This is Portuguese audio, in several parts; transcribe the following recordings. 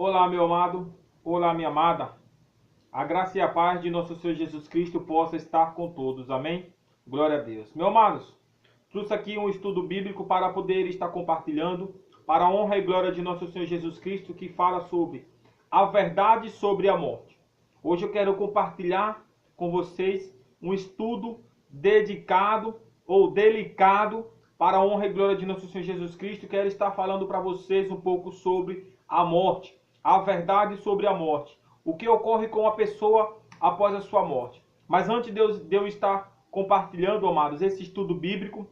Olá, meu amado. Olá, minha amada. A graça e a paz de nosso Senhor Jesus Cristo possa estar com todos. Amém? Glória a Deus. Meus amados, trouxe aqui um estudo bíblico para poder estar compartilhando, para a honra e glória de nosso Senhor Jesus Cristo, que fala sobre a verdade sobre a morte. Hoje eu quero compartilhar com vocês um estudo dedicado ou delicado para a honra e glória de nosso Senhor Jesus Cristo. Quero estar falando para vocês um pouco sobre a morte, a verdade sobre a morte, o que ocorre com a pessoa após a sua morte. Mas antes de eu estar compartilhando, amados, esse estudo bíblico,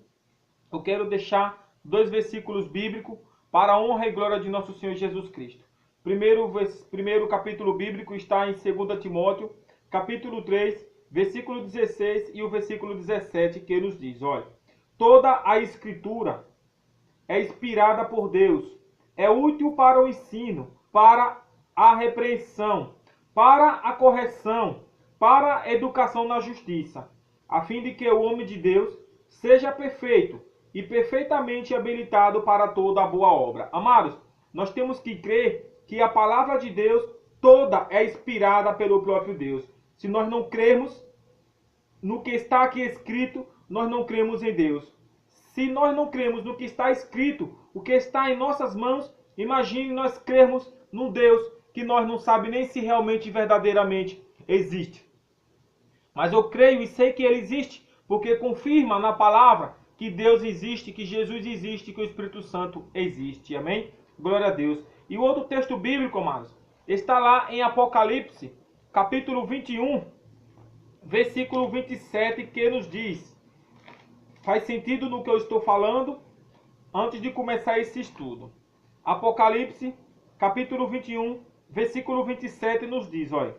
eu quero deixar dois versículos bíblicos para a honra e glória de nosso Senhor Jesus Cristo. Primeiro capítulo bíblico está em 2 Timóteo, capítulo 3, versículo 16 e o versículo 17, que nos diz, olha, toda a escritura é inspirada por Deus, é útil para o ensino, para a repreensão, para a correção, para a educação na justiça, a fim de que o homem de Deus seja perfeito e perfeitamente habilitado para toda a boa obra. Amados, nós temos que crer que a palavra de Deus toda é inspirada pelo próprio Deus. Se nós não cremos no que está aqui escrito, nós não cremos em Deus. Se nós não cremos no que está escrito, o que está em nossas mãos, imagine nós crermos num Deus que nós não sabemos nem se realmente verdadeiramente existe. Mas eu creio e sei que ele existe, porque confirma na palavra que Deus existe, que Jesus existe, que o Espírito Santo existe. Amém? Glória a Deus. E o outro texto bíblico, amados, está lá em Apocalipse, capítulo 21, versículo 27, que nos diz, faz sentido no que eu estou falando, antes de começar esse estudo. Apocalipse, capítulo 21, versículo 27, nos diz, olha,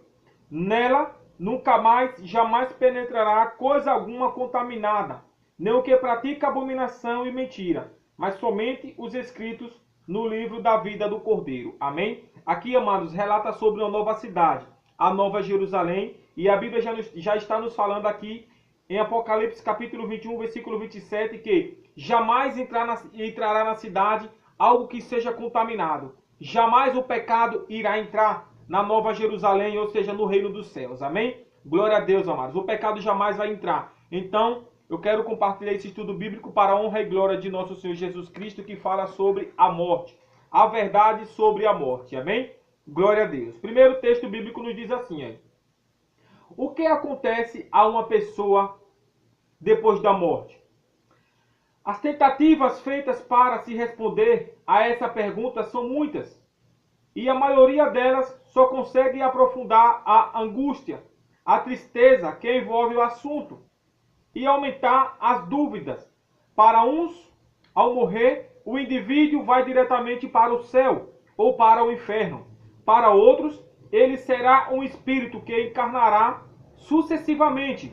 nela nunca mais, jamais penetrará coisa alguma contaminada, nem o que pratica abominação e mentira, mas somente os escritos no livro da vida do Cordeiro. Amém? Aqui, amados, relata sobre uma nova cidade, a Nova Jerusalém, e a Bíblia já está nos falando aqui em Apocalipse capítulo 21, versículo 27, que jamais entrará na cidade algo que seja contaminado. Jamais o pecado irá entrar na Nova Jerusalém, ou seja, no reino dos céus. Amém? Glória a Deus, amados. O pecado jamais vai entrar. Então, eu quero compartilhar esse estudo bíblico para a honra e glória de nosso Senhor Jesus Cristo, que fala sobre a morte, a verdade sobre a morte. Amém? Glória a Deus. Primeiro texto bíblico nos diz assim, ó, o que acontece a uma pessoa depois da morte? As tentativas feitas para se responder a essa pergunta são muitas, e a maioria delas só consegue aprofundar a angústia, a tristeza que envolve o assunto, e aumentar as dúvidas. Para uns, ao morrer, o indivíduo vai diretamente para o céu ou para o inferno. Para outros, ele será um espírito que encarnará sucessivamente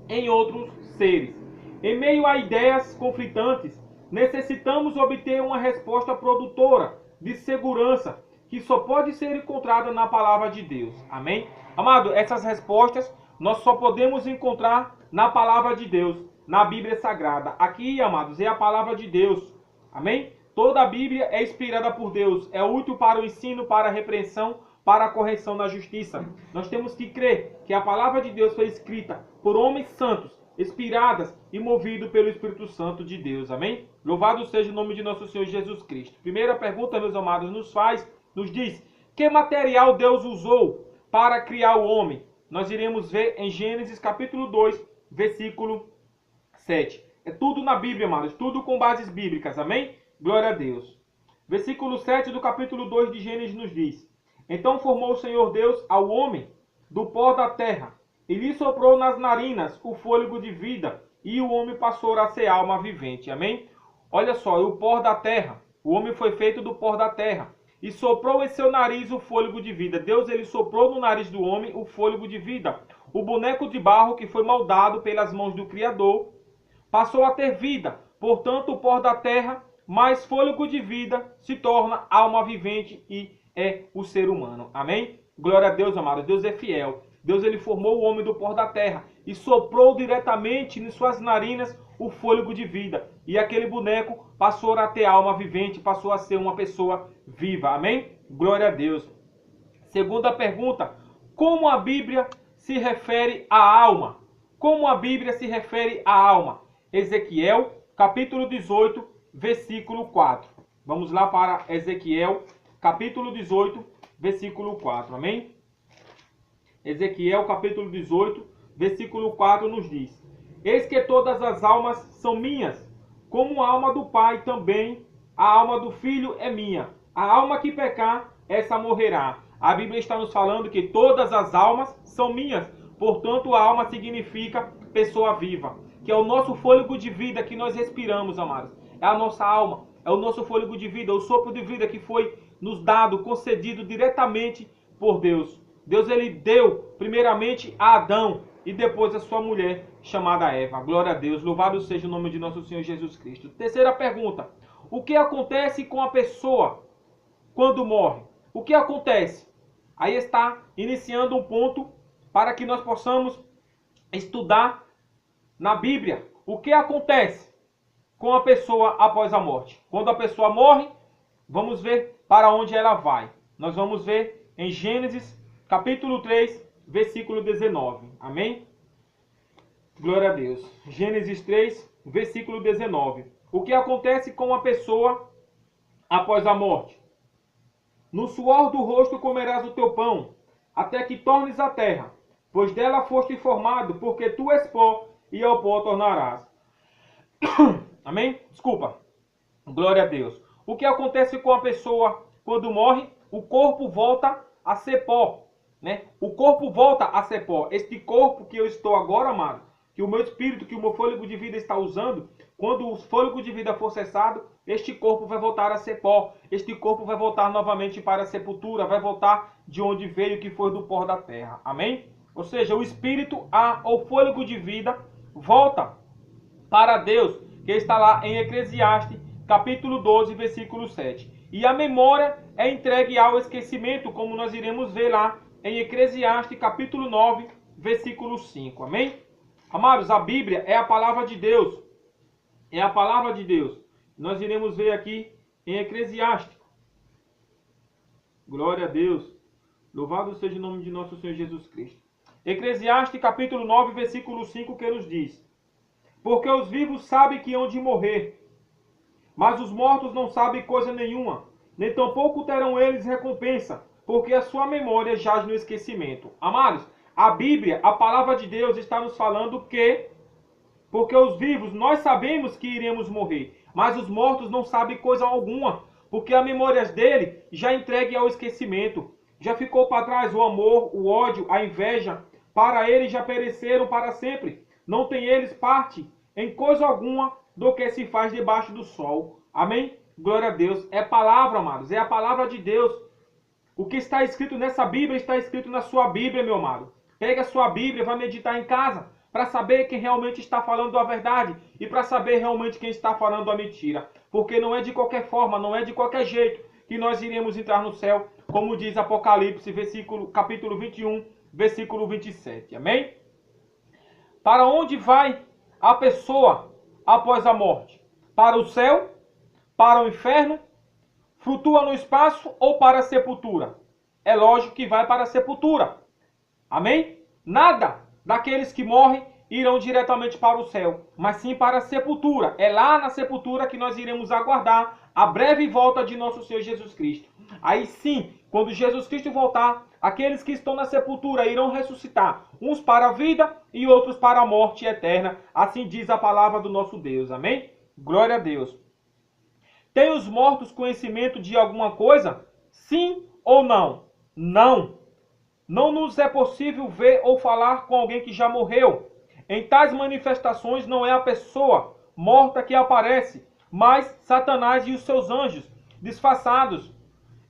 em outros seres. Em meio a ideias conflitantes, necessitamos obter uma resposta produtora de segurança que só pode ser encontrada na palavra de Deus. Amém? Amado, essas respostas nós só podemos encontrar na palavra de Deus, na Bíblia Sagrada. Aqui, amados, é a palavra de Deus. Amém? Toda a Bíblia é inspirada por Deus, é útil para o ensino, para a repreensão, para a correção na justiça. Nós temos que crer que a palavra de Deus foi escrita por homens santos, inspiradas e movidos pelo Espírito Santo de Deus. Amém? Louvado seja o nome de nosso Senhor Jesus Cristo. Primeira pergunta, meus amados, nos diz, que material Deus usou para criar o homem? Nós iremos ver em Gênesis capítulo 2, versículo 7. É tudo na Bíblia, amados, tudo com bases bíblicas. Amém? Glória a Deus. Versículo 7 do capítulo 2 de Gênesis nos diz, então formou o Senhor Deus ao homem do pó da terra, e lhe soprou nas narinas o fôlego de vida, e o homem passou a ser alma vivente. Amém? Olha só, o pó da terra, o homem foi feito do pó da terra, e soprou em seu nariz o fôlego de vida. Deus, ele soprou no nariz do homem o fôlego de vida. O boneco de barro que foi moldado pelas mãos do Criador passou a ter vida. Portanto, o pó da terra, mais fôlego de vida, se torna alma vivente e é o ser humano. Amém? Glória a Deus, amados. Deus é fiel. Deus, ele formou o homem do pó da terra e soprou diretamente em suas narinas o fôlego de vida. E aquele boneco passou a ter alma vivente, passou a ser uma pessoa viva. Amém? Glória a Deus. Segunda pergunta: como a Bíblia se refere à alma? Como a Bíblia se refere à alma? Ezequiel, capítulo 18, versículo 4. Vamos lá para Ezequiel, capítulo 18, versículo 4. Amém? Ezequiel, capítulo 18, versículo 4 nos diz: Eis que todas as almas são minhas, como a alma do Pai também, a alma do Filho é minha. A alma que pecar, essa morrerá. A Bíblia está nos falando que todas as almas são minhas. Portanto, a alma significa pessoa viva, que é o nosso fôlego de vida que nós respiramos, amados. É a nossa alma, é o nosso fôlego de vida, o sopro de vida que foi nos dado, concedido diretamente por Deus. Deus, ele deu primeiramente a Adão e depois a sua mulher chamada Eva. Glória a Deus, louvado seja o nome de nosso Senhor Jesus Cristo. Terceira pergunta: o que acontece com a pessoa quando morre? O que acontece? Aí está iniciando um ponto para que nós possamos estudar na Bíblia. O que acontece com a pessoa após a morte? Quando a pessoa morre, vamos ver para onde ela vai. Nós vamos ver em Gênesis, capítulo 3, versículo 19. Amém? Glória a Deus. Gênesis 3, versículo 19. O que acontece com a pessoa após a morte? No suor do rosto comerás o teu pão, até que tornes a terra, pois dela foste formado, porque tu és pó, e ao pó tornarás. Amém? Desculpa. Glória a Deus. O que acontece com a pessoa quando morre? O corpo volta a ser pó, né? O corpo volta a ser pó. Este corpo que eu estou agora, amado, que o meu espírito, que o meu fôlego de vida está usando, quando o fôlego de vida for cessado, este corpo vai voltar a ser pó. Este corpo vai voltar novamente para a sepultura, vai voltar de onde veio, que foi do pó da terra. Amém? Ou seja, o espírito, o fôlego de vida, volta para Deus, que está lá em Eclesiastes, capítulo 12, versículo 7. E a memória é entregue ao esquecimento, como nós iremos ver lá em Eclesiastes, capítulo 9, versículo 5. Amém? Amados, a Bíblia é a palavra de Deus. É a palavra de Deus. Nós iremos ver aqui em Eclesiastes. Glória a Deus. Louvado seja o nome de nosso Senhor Jesus Cristo. Eclesiastes, capítulo 9, versículo 5, que nos diz: Porque os vivos sabem que hão de morrer, mas os mortos não sabem coisa nenhuma, nem tampouco terão eles recompensa, porque a sua memória jaz no esquecimento. Amados, a Bíblia, a palavra de Deus, está nos falando que, porque os vivos, nós sabemos que iremos morrer, mas os mortos não sabem coisa alguma, porque a memória dele já entregue ao esquecimento. Já ficou para trás o amor, o ódio, a inveja, para eles já pereceram para sempre. Não tem eles parte em coisa alguma do que se faz debaixo do sol. Amém? Glória a Deus. É palavra, amados, é a palavra de Deus. O que está escrito nessa Bíblia está escrito na sua Bíblia, meu amado. Pega a sua Bíblia e vai meditar em casa, para saber quem realmente está falando a verdade e para saber realmente quem está falando a mentira. Porque não é de qualquer forma, não é de qualquer jeito que nós iremos entrar no céu, como diz Apocalipse, capítulo 21, versículo 27. Amém? Para onde vai a pessoa após a morte? Para o céu? Para o inferno? Flutua no espaço ou para a sepultura? É lógico que vai para a sepultura. Amém? Nada daqueles que morrem irão diretamente para o céu, mas sim para a sepultura. É lá na sepultura que nós iremos aguardar a breve volta de nosso Senhor Jesus Cristo. Aí sim, quando Jesus Cristo voltar, aqueles que estão na sepultura irão ressuscitar, uns para a vida e outros para a morte eterna. Assim diz a palavra do nosso Deus. Amém? Glória a Deus. Tem os mortos conhecimento de alguma coisa? Sim ou não? Não. Não nos é possível ver ou falar com alguém que já morreu. Em tais manifestações não é a pessoa morta que aparece, mas Satanás e os seus anjos, disfarçados.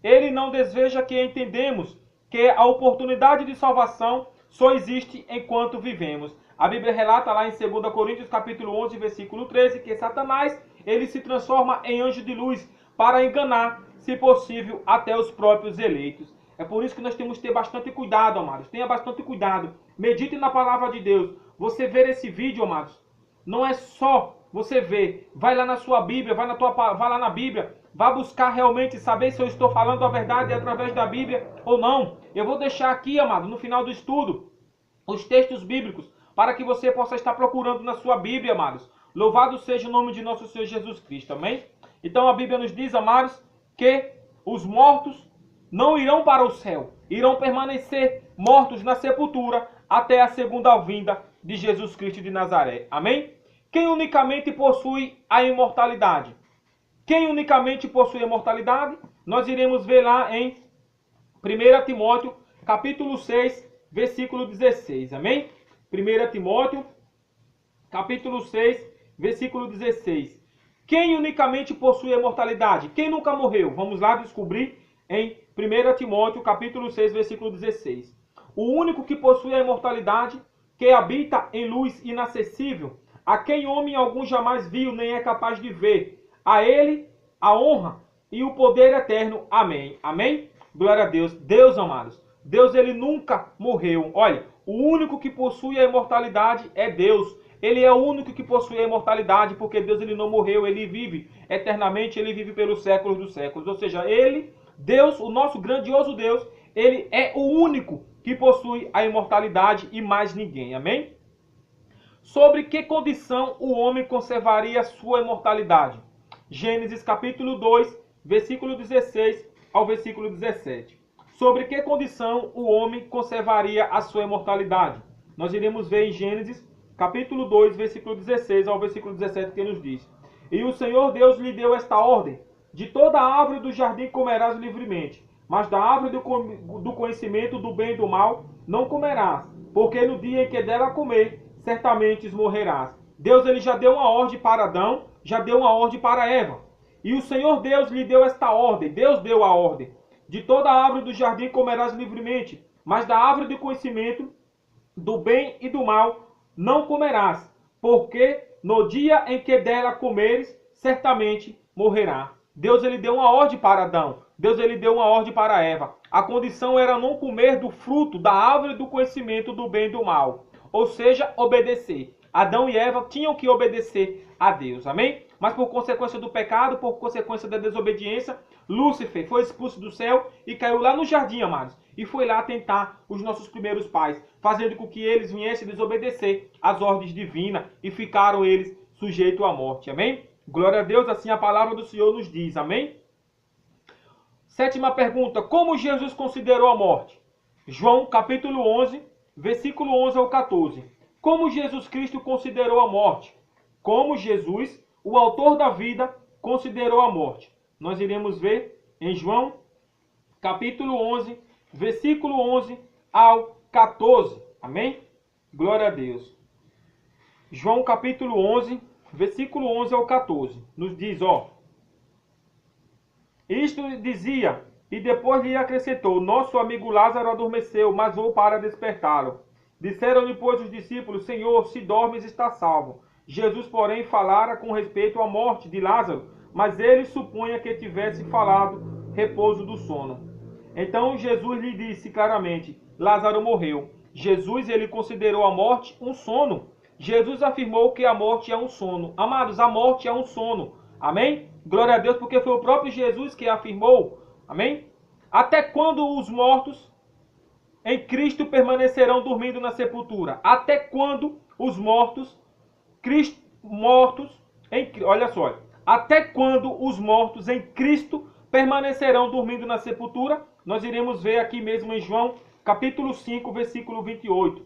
Ele não deseja que entendemos que a oportunidade de salvação só existe enquanto vivemos. A Bíblia relata lá em 2 Coríntios capítulo 11, versículo 13, que Satanás ele se transforma em anjo de luz para enganar, se possível, até os próprios eleitos. É por isso que nós temos que ter bastante cuidado, amados. Tenha bastante cuidado. Medite na palavra de Deus. Você ver esse vídeo, amados, não é só você ver. Vai lá na sua Bíblia, vai lá na Bíblia. vá buscar realmente saber se eu estou falando a verdade através da Bíblia ou não. Eu vou deixar aqui, amado, no final do estudo, os textos bíblicos, para que você possa estar procurando na sua Bíblia, amados. Louvado seja o nome de nosso Senhor Jesus Cristo, amém? Então a Bíblia nos diz, amados, que os mortos não irão para o céu, irão permanecer mortos na sepultura até a segunda vinda de Jesus Cristo de Nazaré, amém? Quem unicamente possui a imortalidade? Quem unicamente possui a imortalidade? Nós iremos ver lá em 1 Timóteo, capítulo 6, versículo 16, amém? 1 Timóteo, capítulo 6, versículo 16. Quem unicamente possui a imortalidade? Quem nunca morreu? Vamos lá descobrir em 1 Timóteo, capítulo 6, versículo 16. O único que possui a imortalidade, que habita em luz inacessível, a quem homem algum jamais viu, nem é capaz de ver. A ele a honra e o poder eterno. Amém. Amém? Glória a Deus. Deus, amados, Deus, ele nunca morreu. Olha, o único que possui a imortalidade é Deus. Ele é o único que possui a imortalidade, porque Deus, ele não morreu, ele vive eternamente, ele vive pelos séculos dos séculos. Ou seja, ele, Deus, o nosso grandioso Deus, ele é o único que possui a imortalidade e mais ninguém. Amém? Sobre que condição o homem conservaria sua imortalidade? Gênesis capítulo 2, versículo 16 ao versículo 17. Sobre que condição o homem conservaria a sua imortalidade? Nós iremos ver em Gênesis capítulo 2, versículo 16 ao versículo 17, que nos diz: E o Senhor Deus lhe deu esta ordem: de toda árvore do jardim comerás livremente, mas da árvore do conhecimento do bem e do mal não comerás, porque no dia em que dela comer, certamente morrerás. Deus, ele já deu uma ordem para Adão, já deu uma ordem para Eva. E o Senhor Deus lhe deu esta ordem, Deus deu a ordem: de toda árvore do jardim comerás livremente, mas da árvore do conhecimento do bem e do mal não comerás, porque no dia em que dela comeres, certamente morrerá. Deus, ele deu uma ordem para Adão. Deus, ele deu uma ordem para Eva. A condição era não comer do fruto da árvore do conhecimento do bem e do mal. Ou seja, obedecer. Adão e Eva tinham que obedecer a Deus. Amém? Mas por consequência do pecado, por consequência da desobediência, Lúcifer foi expulso do céu e caiu lá no jardim, amados. E foi lá tentar os nossos primeiros pais, fazendo com que eles viessem desobedecer às ordens divinas e ficaram eles sujeitos à morte. Amém? Glória a Deus, assim a palavra do Senhor nos diz. Amém? Sétima pergunta: como Jesus considerou a morte? João capítulo 11, versículo 11 ao 14. Como Jesus Cristo considerou a morte? Como Jesus, o autor da vida, considerou a morte? Nós iremos ver em João capítulo 11, versículo 11 ao 14. Amém? Glória a Deus. João capítulo 11, versículo 11 ao 14. Nos diz, ó: Isto dizia, e depois lhe acrescentou: Nosso amigo Lázaro adormeceu, mas vou para despertá-lo. Disseram-lhe, pois, os discípulos: Senhor, se dormes, está salvo. Jesus, porém, falara com respeito à morte de Lázaro, mas ele supunha que tivesse falado repouso do sono. Então Jesus lhe disse claramente: Lázaro morreu. Jesus, ele considerou a morte um sono. Jesus afirmou que a morte é um sono. Amados, a morte é um sono. Amém? Glória a Deus, porque foi o próprio Jesus que afirmou. Amém? Até quando os mortos em Cristo permanecerão dormindo na sepultura? Até quando os mortos, olha só, até quando os mortos em Cristo permanecerão dormindo na sepultura? Nós iremos ver aqui mesmo em João, capítulo 5, versículo 28.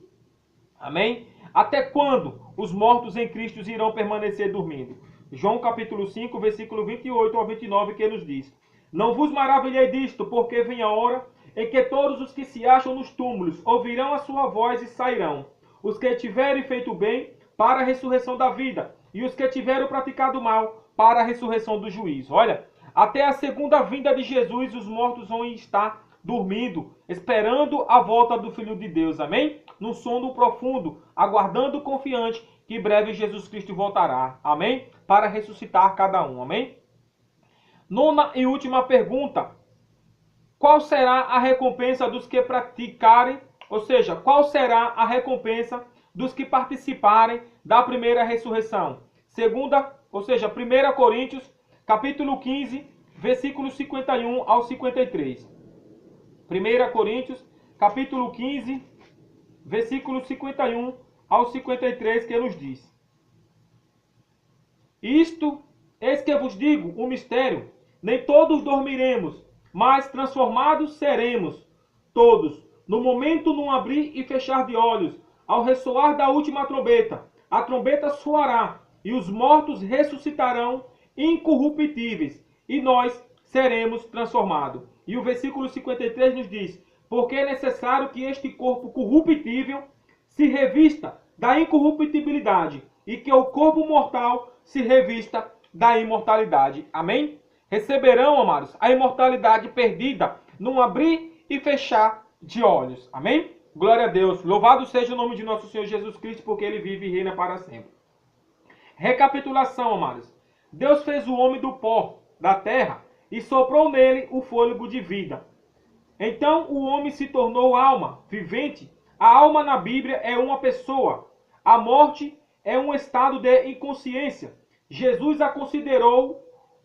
Amém? Até quando os mortos em Cristo irão permanecer dormindo? João capítulo 5, versículo 28 ao 29, que nos diz: Não vos maravilhei disto, porque vem a hora em que todos os que se acham nos túmulos ouvirão a sua voz e sairão. Os que tiverem feito bem, para a ressurreição da vida, e os que tiverem praticado mal, para a ressurreição do juízo. Olha, até a segunda vinda de Jesus, os mortos vão estar dormindo, esperando a volta do Filho de Deus. Amém? Num sono profundo, aguardando confiante que breve Jesus Cristo voltará. Amém? Para ressuscitar cada um. Amém? Nona e última pergunta: qual será a recompensa dos que praticarem, ou seja, qual será a recompensa dos que participarem da primeira ressurreição? Segunda, ou seja, 1 Coríntios, capítulo 15, versículos 51 ao 53. 1 Coríntios, capítulo 15, versículos 51 ao 53, que nos diz: Isto, eis que vos digo, um mistério, nem todos dormiremos, mas transformados seremos, todos, no momento num abrir e fechar de olhos, ao ressoar da última trombeta. A trombeta soará, e os mortos ressuscitarão incorruptíveis, e nós seremos transformados. E o versículo 53 nos diz: porque é necessário que este corpo corruptível se revista da incorruptibilidade, e que o corpo mortal se revista da imortalidade. Amém? Receberão, amados, a imortalidade perdida num abrir e fechar de olhos. Amém? Glória a Deus. Louvado seja o nome de nosso Senhor Jesus Cristo, porque Ele vive e reina para sempre. Recapitulação, amados. Deus fez o homem do pó da terra e soprou nele o fôlego de vida. Então o homem se tornou alma vivente. A alma na Bíblia é uma pessoa. A morte é um estado de inconsciência. Jesus a considerou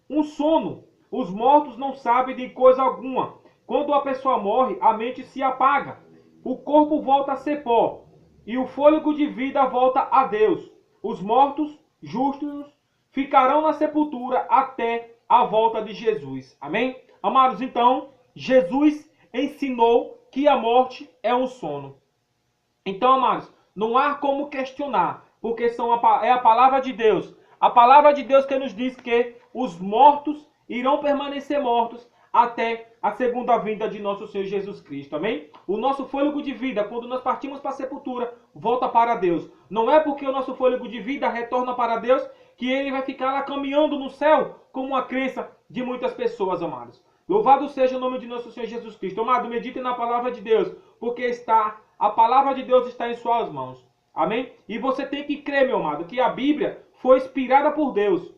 um sono. Os mortos não sabem de coisa alguma. Quando a pessoa morre, a mente se apaga. O corpo volta a ser pó. E o fôlego de vida volta a Deus. Os mortos justos ficarão na sepultura até a volta de Jesus. Amém? Amados, então, Jesus ensinou que a morte é um sono. Então, amados, não há como questionar, porque é a palavra de Deus. A palavra de Deus que nos diz que os mortos irão permanecer mortos até a segunda vinda de nosso Senhor Jesus Cristo. Amém? O nosso fôlego de vida, quando nós partimos para a sepultura, volta para Deus. Não é porque o nosso fôlego de vida retorna para Deus que ele vai ficar lá caminhando no céu, como a crença de muitas pessoas, amados. Louvado seja o nome de nosso Senhor Jesus Cristo. Amado, medite na palavra de Deus, porque a palavra de Deus está em suas mãos. Amém? E você tem que crer, meu amado, que a Bíblia foi inspirada por Deus.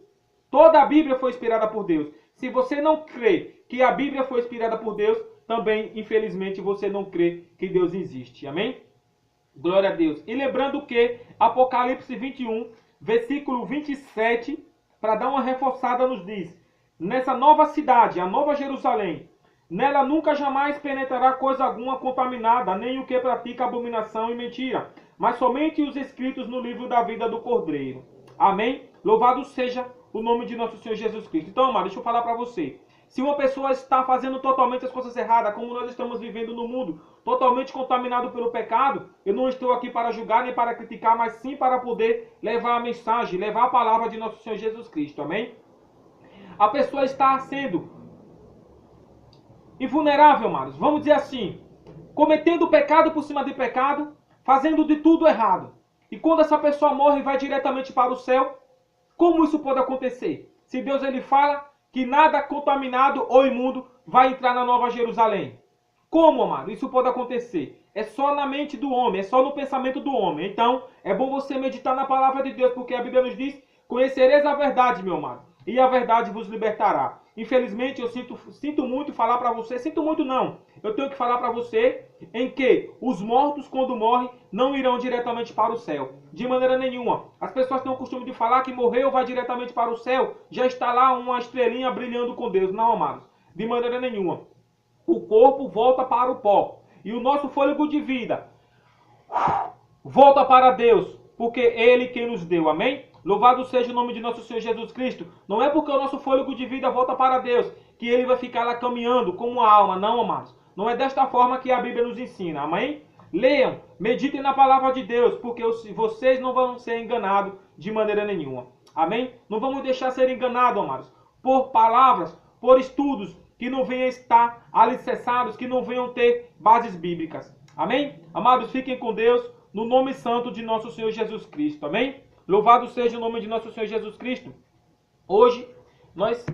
Toda a Bíblia foi inspirada por Deus. Se você não crê que a Bíblia foi inspirada por Deus, também, infelizmente, você não crê que Deus existe. Amém? Glória a Deus. E lembrando que Apocalipse 21, versículo 27, para dar uma reforçada, nos diz: nessa nova cidade, a nova Jerusalém, nela nunca jamais penetrará coisa alguma contaminada, nem o que pratica abominação e mentira, mas somente os escritos no livro da vida do Cordeiro. Amém? Louvado seja o nome de nosso Senhor Jesus Cristo. Então, amado, deixa eu falar para você. Se uma pessoa está fazendo totalmente as coisas erradas, como nós estamos vivendo no mundo, totalmente contaminado pelo pecado, eu não estou aqui para julgar nem para criticar, mas sim para poder levar a mensagem, levar a palavra de nosso Senhor Jesus Cristo. Amém? A pessoa está sendo invulnerável, amados. Vamos dizer assim, cometendo pecado por cima de pecado, fazendo de tudo errado. E quando essa pessoa morre e vai diretamente para o céu, como isso pode acontecer? Se Deus ele fala que nada contaminado ou imundo vai entrar na Nova Jerusalém. Como, amado? Isso pode acontecer. É só na mente do homem, é só no pensamento do homem. Então, é bom você meditar na palavra de Deus, porque a Bíblia nos diz: conhecereis a verdade, meu amado, e a verdade vos libertará. Infelizmente, eu sinto muito falar para você, sinto muito não. Eu tenho que falar para você em que os mortos, quando morrem, não irão diretamente para o céu. De maneira nenhuma. As pessoas têm o costume de falar que morreu, vai diretamente para o céu, já está lá uma estrelinha brilhando com Deus. Não, amados. De maneira nenhuma. O corpo volta para o pó. E o nosso fôlego de vida volta para Deus, porque Ele quem nos deu. Amém? Louvado seja o nome de nosso Senhor Jesus Cristo. Não é porque o nosso fôlego de vida volta para Deus que ele vai ficar lá caminhando como uma alma. Não, amados. Não é desta forma que a Bíblia nos ensina. Amém? Leiam, meditem na palavra de Deus, porque vocês não vão ser enganados de maneira nenhuma. Amém? Não vamos deixar ser enganados, amados, por palavras, por estudos que não venham estar alicerçados, que não venham ter bases bíblicas. Amém? Amados, fiquem com Deus, no nome santo de nosso Senhor Jesus Cristo. Amém? Louvado seja o nome de nosso Senhor Jesus Cristo. Hoje nós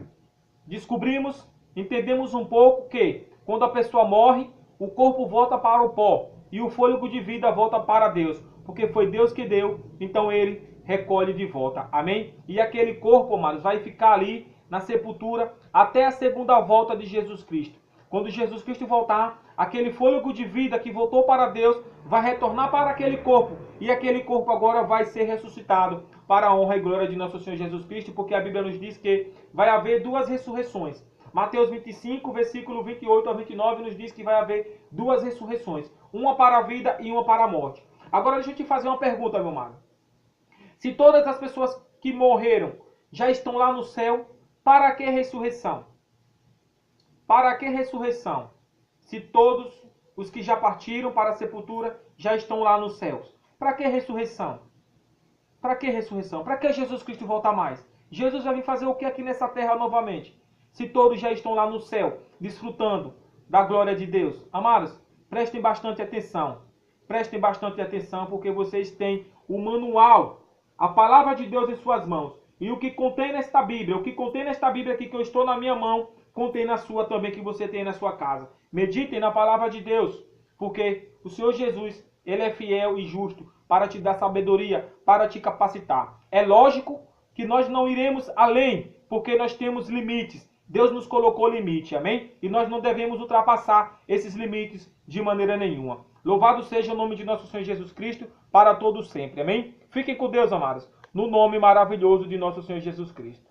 descobrimos, entendemos um pouco que quando a pessoa morre, o corpo volta para o pó e o fôlego de vida volta para Deus, porque foi Deus que deu, então ele recolhe de volta. Amém? E aquele corpo, amados, vai ficar ali na sepultura até a segunda volta de Jesus Cristo. Quando Jesus Cristo voltar, aquele fôlego de vida que voltou para Deus vai retornar para aquele corpo. E aquele corpo agora vai ser ressuscitado para a honra e glória de nosso Senhor Jesus Cristo, porque a Bíblia nos diz que vai haver duas ressurreições. Mateus 25, versículo 28 a 29, nos diz que vai haver duas ressurreições. Uma para a vida e uma para a morte. Agora deixa eu te fazer uma pergunta, meu amado. Se todas as pessoas que morreram já estão lá no céu, para que ressurreição? Para que ressurreição? Se todos os que já partiram para a sepultura já estão lá nos céus. Para que ressurreição? Para que ressurreição? Para que Jesus Cristo volta mais? Jesus vai vir fazer o que aqui nessa terra novamente? Se todos já estão lá no céu, desfrutando da glória de Deus. Amados, prestem bastante atenção. Prestem bastante atenção, porque vocês têm o manual, a palavra de Deus em suas mãos. E o que contém nesta Bíblia, o que contém nesta Bíblia aqui que eu estou na minha mão, contém na sua também, que você tem na sua casa. Meditem na palavra de Deus, porque o Senhor Jesus, Ele é fiel e justo para te dar sabedoria, para te capacitar. É lógico que nós não iremos além, porque nós temos limites. Deus nos colocou limite, amém? E nós não devemos ultrapassar esses limites de maneira nenhuma. Louvado seja o nome de nosso Senhor Jesus Cristo, para todos sempre, amém? Fiquem com Deus, amados, no nome maravilhoso de nosso Senhor Jesus Cristo.